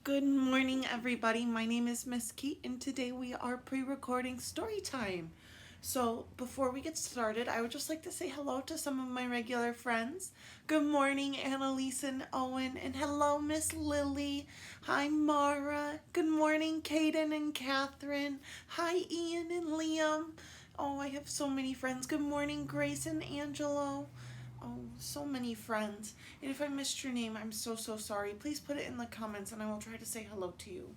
Good morning, everybody. My name is Miss Keat, and today we are pre-recording story time. So, before we get started, I would just like to say hello to some of my regular friends. Good morning, Annalise and Owen, and hello, Miss Lily. Hi, Mara. Good morning, Kaden and Catherine. Hi, Ian and Liam. Oh, I have so many friends. Good morning, Grace and Angelo. Oh, so many friends. And if I missed your name, I'm so sorry. Please put it in the comments and I will try to say hello to you.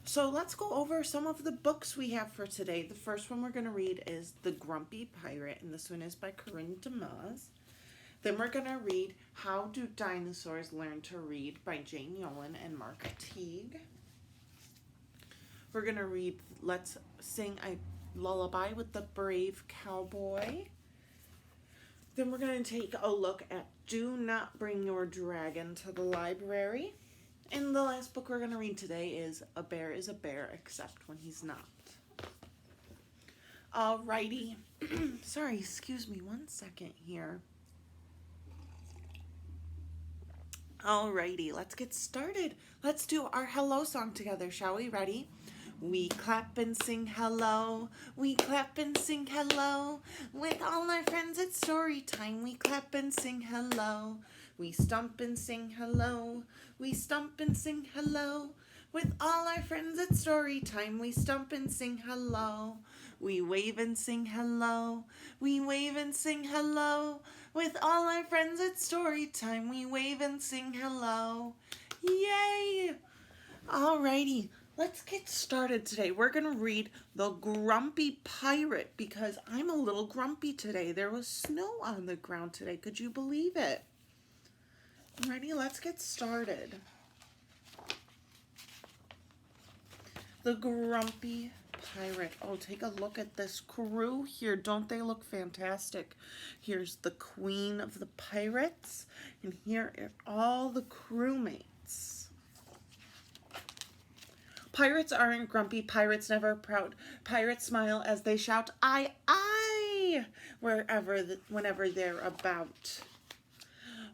So let's go over some of the books we have for today. The first one we're going to read is The Grumpy Pirate, and this one is by Corinne DeMaz. Then we're going to read How Do Dinosaurs Learn to Read by Jane Yolen and Mark Teague. We're going to read Let's Sing a Lullaby with the Brave Cowboy. Then we're going to take a look at Do Not Bring Your Dragon to the Library. And the last book we're going to read today is A Bear is a Bear Except When He's Not. Alrighty. Sorry, excuse me 1 second here. Alrighty, let's get started. Let's do our hello song together, shall we? Ready? We clap and sing hello, we clap and sing hello. With all our friends it's story time, we clap and sing hello. We stomp and sing hello, we stomp and sing hello. With all our friends it's story time, we stomp and sing hello. We wave and sing hello, we wave and sing hello. With all our friends it's story time, we wave and sing hello. Yay! Alrighty, let's get started today. We're going to read The Grumpy Pirate because I'm a little grumpy today. There was snow on the ground today. Could you believe it? Ready? Let's get started. The Grumpy Pirate. Oh, take a look at this crew here. Don't they look fantastic? Here's the Queen of the Pirates, and here are all the crewmates. Pirates aren't grumpy, pirates never proud. Pirates smile as they shout, "Aye, aye," whenever they're about.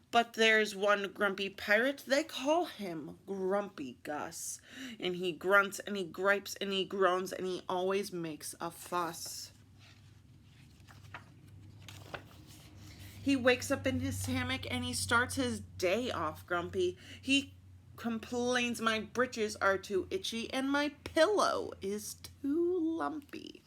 But there's one grumpy pirate, they call him Grumpy Gus. And he grunts and he gripes and he groans and he always makes a fuss. He wakes up in his hammock and he starts his day off grumpy. He complains my britches are too itchy and my pillow is too lumpy.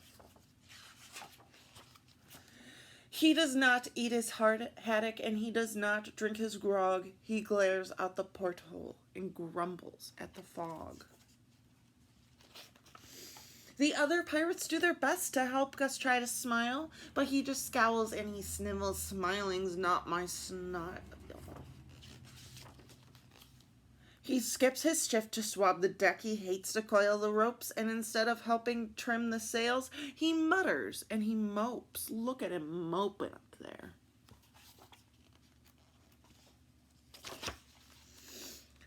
He does not eat his hard haddock and he does not drink his grog. He glares out the porthole and grumbles at the fog. The other pirates do their best to help Gus try to smile, but he just scowls and he snivels, smiling's not my snot. He skips his shift to swab the deck, he hates to coil the ropes, and instead of helping trim the sails, he mutters and he mopes. Look at him moping up there.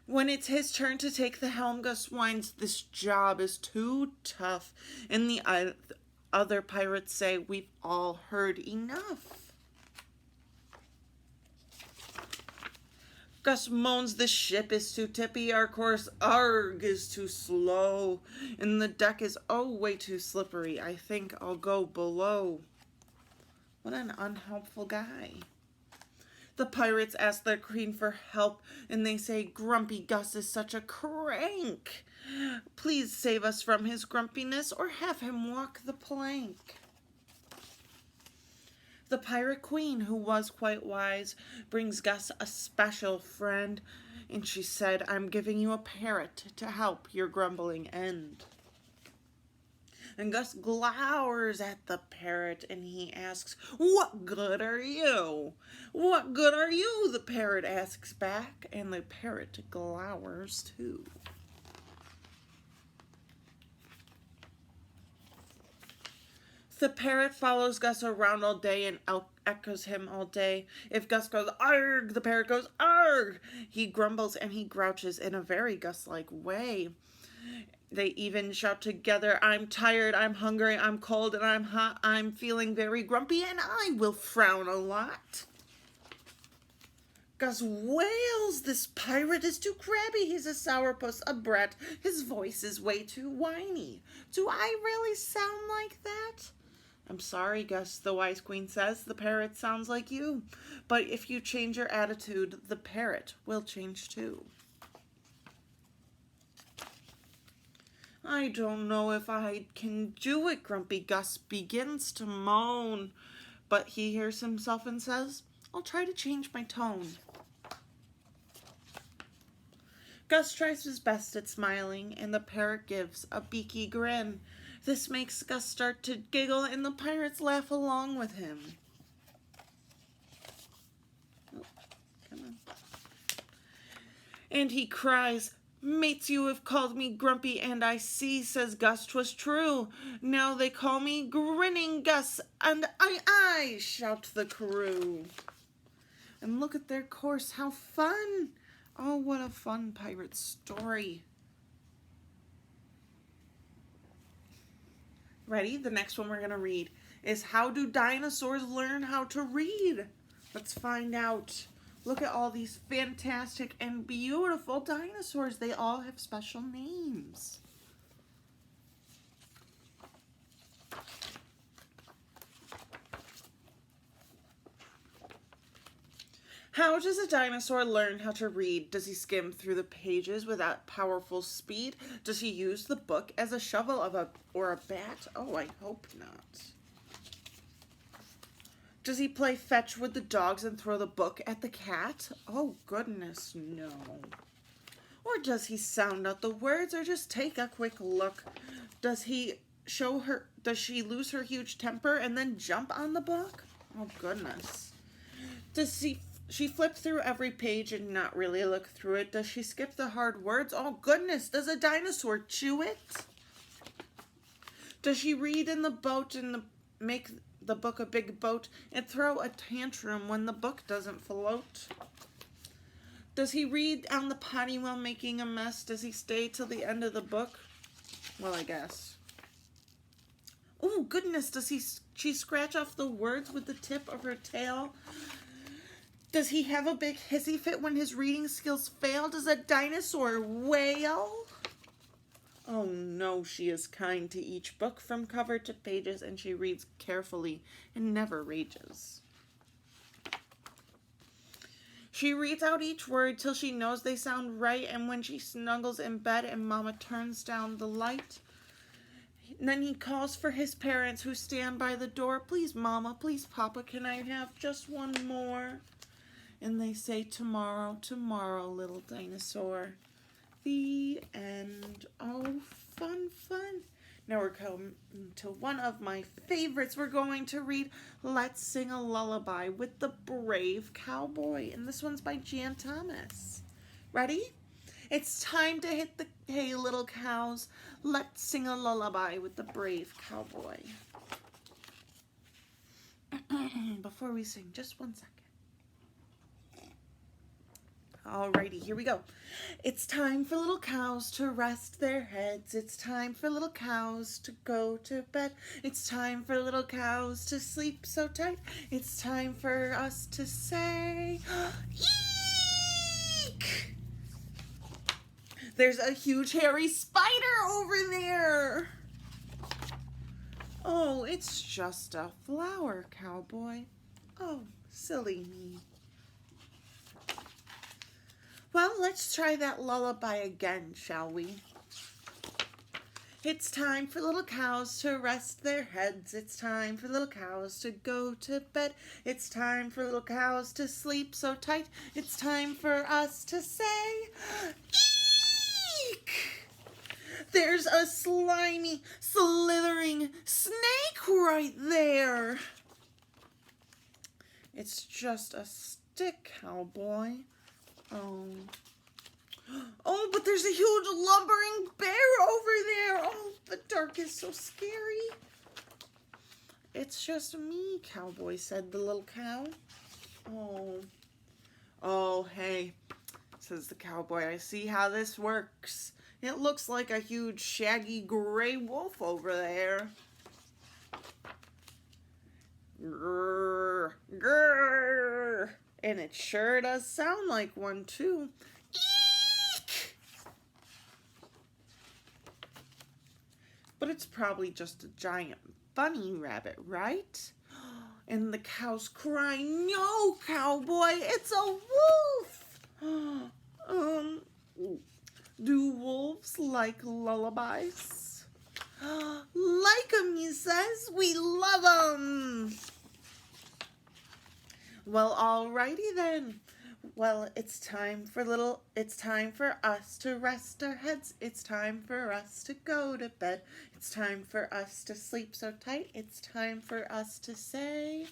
When it's his turn to take the helm, Gus whines, "This job is too tough." And the other pirates say, "We've all heard enough." Gus moans the ship is too tippy, our course, arg, is too slow, and the deck is oh way too slippery. I think I'll go below. What an unhelpful guy. The pirates ask their queen for help, and they say, "Grumpy Gus is such a crank. Please save us from his grumpiness or have him walk the plank." The pirate queen, who was quite wise, brings Gus a special friend, and she said, "I'm giving you a parrot to help your grumbling end." And Gus glowers at the parrot, and he asks, "What good are you?" "What good are you?" the parrot asks back, and the parrot glowers too. The parrot follows Gus around all day and echoes him all day. If Gus goes, "Arg," the parrot goes, "Arg." He grumbles and he grouches in a very Gus-like way. They even shout together, "I'm tired, I'm hungry, I'm cold, and I'm hot. I'm feeling very grumpy, and I will frown a lot." Gus wails, this pirate is too crabby, he's a sourpuss, a brat, his voice is way too whiny. Do I really sound like that? I'm sorry, Gus, the wise queen says, the parrot sounds like you. But if you change your attitude, the parrot will change too. I don't know if I can do it, Grumpy Gus begins to moan. But he hears himself and says, I'll try to change my tone. Gus tries his best at smiling, and the parrot gives a beaky grin. This makes Gus start to giggle, and the pirates laugh along with him. Oh, come on. And he cries, Mates, you have called me grumpy, and I see, says Gus, 'twas true. Now they call me Grinning Gus, and I, shout the crew. And look at their course, how fun! Oh, what a fun pirate story. Ready? The next one we're going to read is How Do Dinosaurs Learn How to Read? Let's find out. Look at all these fantastic and beautiful dinosaurs. They all have special names. How does a dinosaur learn how to read? Does he skim through the pages without powerful speed? Does he use the book as a shovel or a bat? Oh, I hope not. Does he play fetch with the dogs and throw the book at the cat? Oh, goodness, no. Or does he sound out the words or just take a quick look? Does she lose her huge temper and then jump on the book? Oh, goodness. Does she flip through every page and not really look through it? Does she skip the hard words? Oh, goodness, does a dinosaur chew it? Does she read in the boat and make the book a big boat and throw a tantrum when the book doesn't float? Does he read on the potty while making a mess? Does he stay till the end of the book? Well, I guess. Oh, goodness, does she scratch off the words with the tip of her tail? Does he have a big hissy fit when his reading skills fail? Does a dinosaur wail? Oh no, she is kind to each book from cover to pages, and she reads carefully and never rages. She reads out each word till she knows they sound right, and when she snuggles in bed and Mama turns down the light, and then he calls for his parents who stand by the door. Please, Mama, please, Papa, can I have just one more? And they say, tomorrow, tomorrow, little dinosaur. The end. Oh, fun, fun. Now we're coming to one of my favorites. We're going to read Let's Sing a Lullaby with the Brave Cowboy. And this one's by Jan Thomas. Ready? It's time to hit the hay, little cows. Let's sing a lullaby with the Brave Cowboy. Before we sing, just 1 second. Alrighty, here we go. It's time for little cows to rest their heads. It's time for little cows to go to bed. It's time for little cows to sleep so tight. It's time for us to say, eek! There's a huge hairy spider over there. Oh, it's just a flower, cowboy. Oh, silly me. Well, let's try that lullaby again, shall we? It's time for little cows to rest their heads. It's time for little cows to go to bed. It's time for little cows to sleep so tight. It's time for us to say, eek! There's a slimy, slithering snake right there. It's just a stick, cowboy. Oh, but there's a huge lumbering bear over there. Oh, the dark is so scary. It's just me, cowboy, said the little cow. Oh, hey, says the cowboy, I see how this works. It looks like a huge, shaggy, gray wolf over there. Grrr, grrr. And it sure does sound like one, too. Eek! But it's probably just a giant bunny rabbit, right? And the cow's crying, "No, cowboy, it's a wolf!" Do wolves like lullabies? Like 'em, he says. We love 'em. Well, alrighty then. Well, it's time for us to rest our heads. It's time for us to go to bed. It's time for us to sleep so tight. It's time for us to say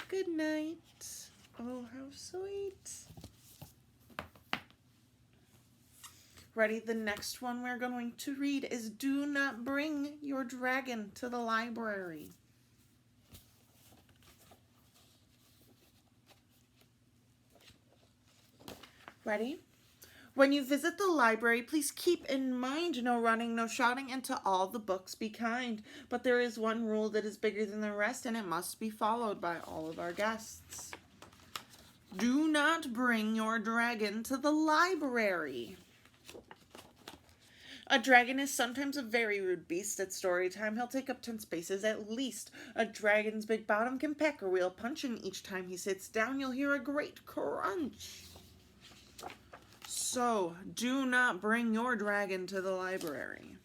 good night. Oh, how sweet. Ready? The next one we're going to read is "Do Not Bring Your Dragon to the Library." Ready? When you visit the library, please keep in mind no running, no shouting, and to all the books be kind. But there is one rule that is bigger than the rest, and it must be followed by all of our guests. Do not bring your dragon to the library. A dragon is sometimes a very rude beast. At story time, he'll take up 10 spaces at least. A dragon's big bottom can pack a real punch, and each time he sits down, you'll hear a great crunch. So, do not bring your dragon to the library.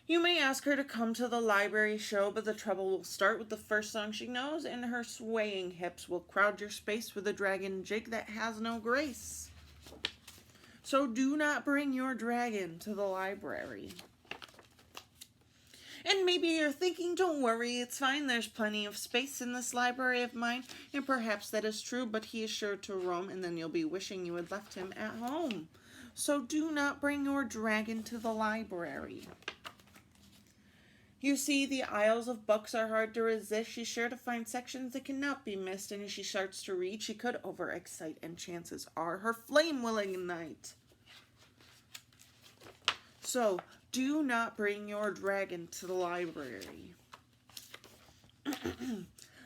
You may ask her to come to the library show, but the trouble will start with the first song she knows, and her swaying hips will crowd your space with a dragon jig that has no grace. So do not bring your dragon to the library. And maybe you're thinking, don't worry, it's fine, there's plenty of space in this library of mine. And perhaps that is true, but he is sure to roam, and then you'll be wishing you had left him at home. So do not bring your dragon to the library. You see, the aisles of books are hard to resist. She's sure to find sections that cannot be missed, and as she starts to read, she could overexcite, and chances are her flame will ignite. So, do not bring your dragon to the library.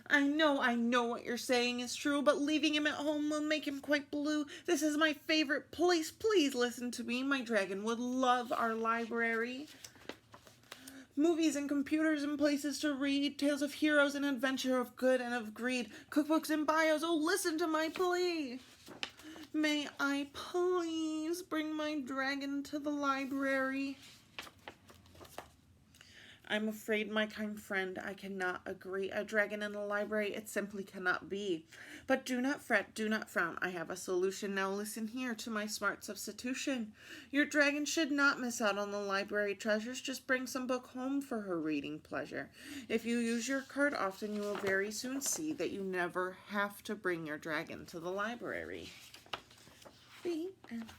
I know what you're saying is true, but leaving him at home will make him quite blue. This is my favorite place. Please listen to me. My dragon would love our library. Movies and computers and places to read, tales of heroes and adventure, of good and of greed, cookbooks and bios. Oh, listen to my plea. May I please bring my dragon to the library? I'm afraid, my kind friend, I cannot agree. A dragon in the library, it simply cannot be. But do not fret, do not frown. I have a solution. Now listen here to my smart substitution. Your dragon should not miss out on the library treasures. Just bring some book home for her reading pleasure. If you use your card often, you will very soon see that you never have to bring your dragon to the library. The end.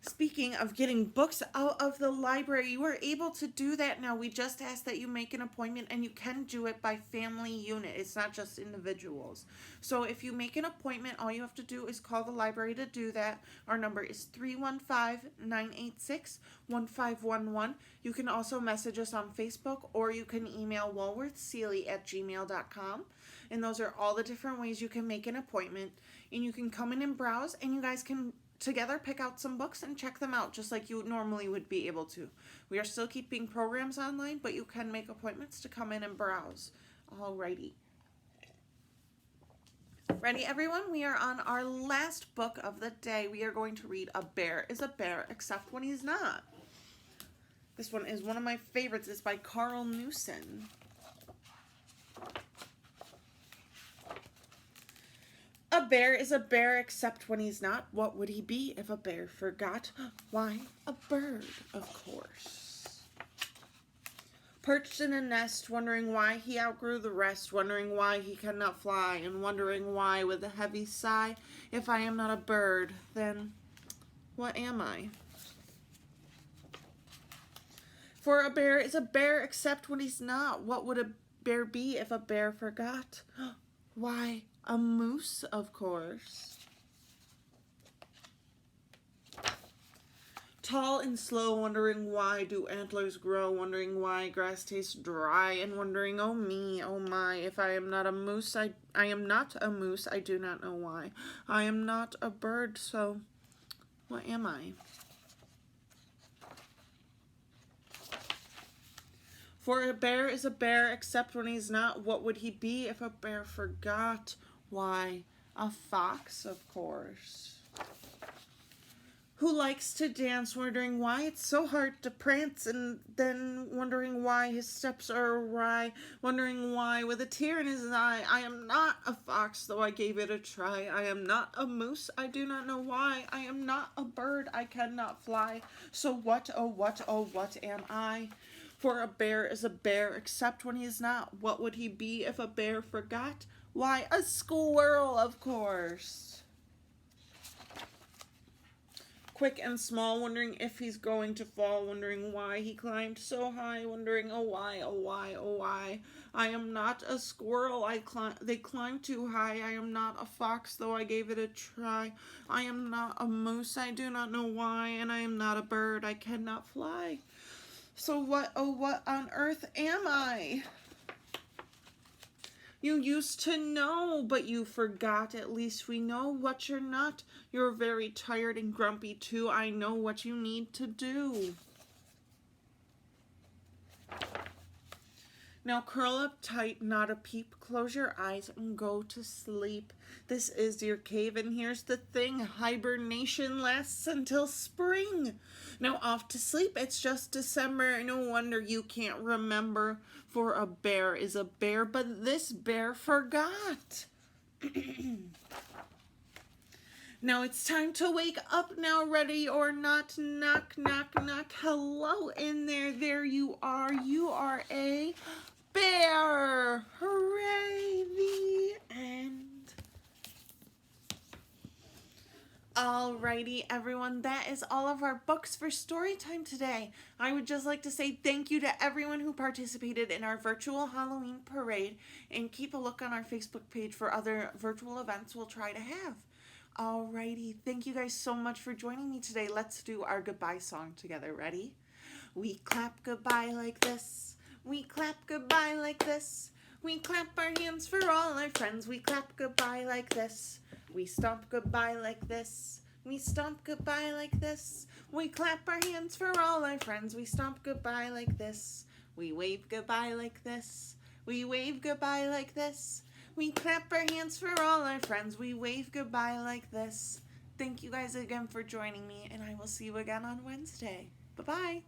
Speaking of getting books out of the library, you are able to do that now. We just ask that you make an appointment, and you can do it by family unit. It's not just individuals. So if you make an appointment, all you have to do is call the library to do that. Our number is 315-986-1511. You can also message us on Facebook, or you can email walworthsealy@gmail.com. And those are all the different ways you can make an appointment. And you can come in and browse, and you guys can together pick out some books and check them out just like you normally would be able to. We are still keeping programs online, but you can make appointments to come in and browse. Alrighty. Ready, everyone? We are on our last book of the day. We are going to read A Bear is a Bear Except When He's Not. This one is one of my favorites. It's by Carl Newson. A bear is a bear except when he's not. What would he be if a bear forgot? Why, a bird, of course. Perched in a nest, wondering why he outgrew the rest, wondering why he cannot fly, and wondering why with a heavy sigh, if I am not a bird, then what am I? For a bear is a bear except when he's not. What would a bear be if a bear forgot? Why, a moose, of course. Tall and slow, wondering why do antlers grow, wondering why grass tastes dry, and wondering, oh me, oh my, if I am not a moose, I am not a moose, I do not know why. I am not a bird, so what am I? For a bear is a bear, except when he's not. What would he be if a bear forgot? Why, a fox, of course. Who likes to dance, wondering why it's so hard to prance, and then wondering why his steps are awry, wondering why with a tear in his eye. I am not a fox, though I gave it a try. I am not a moose, I do not know why. I am not a bird, I cannot fly. So what, oh what am I? For a bear is a bear, except when he is not. What would he be if a bear forgot? Why, a squirrel, of course. Quick and small, wondering if he's going to fall, wondering why he climbed so high, wondering, oh why, oh why, oh why. I am not a squirrel, they climb too high. I am not a fox, though I gave it a try. I am not a moose, I do not know why, and I am not a bird, I cannot fly. So what, oh what on earth am I? You used to know, but you forgot. At least we know what you're not. You're very tired and grumpy too. I know what you need to do. Now curl up tight, not a peep. Close your eyes and go to sleep. This is your cave, and here's the thing. Hibernation lasts until spring. Now off to sleep. It's just December. No wonder you can't remember. For a bear is a bear, but this bear forgot. Now it's time to wake up now, ready or not. Knock, knock, knock. Hello in there. There you are. You are a bear. Hooray, the end. Alrighty, everyone, that is all of our books for story time today. I would just like to say thank you to everyone who participated in our virtual Halloween parade, and keep a look on our Facebook page for other virtual events we'll try to have. Alrighty, thank you guys so much for joining me today. Let's do our goodbye song together. Ready? We clap goodbye like this. We clap goodbye like this. We clap our hands for all our friends. We clap goodbye like this. We stomp goodbye like this. We stomp goodbye like this. We clap our hands for all our friends. We stomp goodbye like this. We wave goodbye like this. We wave goodbye like this. We clap our hands for all our friends. We wave goodbye like this. Thank you guys again for joining me, and I will see you again on Wednesday. Bye-bye.